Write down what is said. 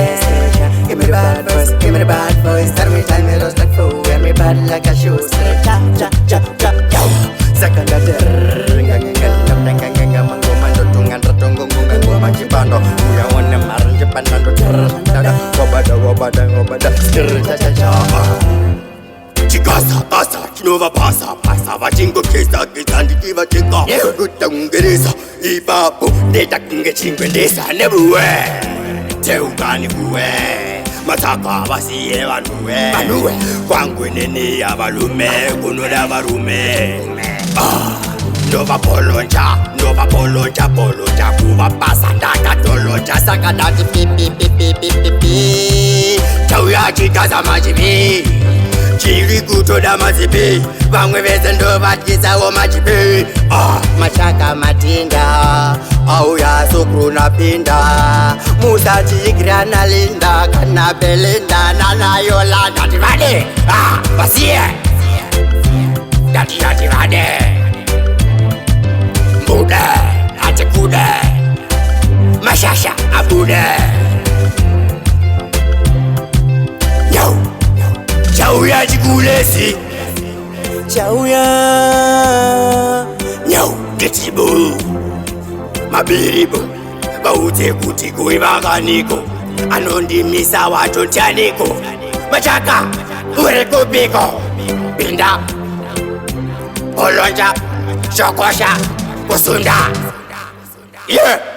best version. Give me the bad voice, give me the bad voice. Tell me just like fool, and me bad like a shoe. Cha cha cha cha yo. Second of the Chikasa, pasa, chinova pasa, pasa, vachingo kesa, kisandikiva chika, kutangereza, ipapo, deta kinge chingwendesa, nebuwe, teukani kuwe, mataka basiye vanuwe, kwangu nini ya valume, kunoda varume, Nova polonja, kuva pasa, ndaka tolonja, sakadati pipi, chauya chikaza majibi, chiri kutoda mazibi, vamwe vese ndo vatyisawo machibi. Mashaka matinda, auya sukru napinda, musachikira nalinda, kana belinda, nanayolanda tivade, vasiye, dati vade. Mbude, atikude, mashasha abude. Yo, chauya chikulesi, chauya yo, ketibu, mabiribu, baute kuti kuivakaniko, anondimisa wacho chaniko, machaka, urekupiko, pinda, olonja, chokosha, kusunda, yeah.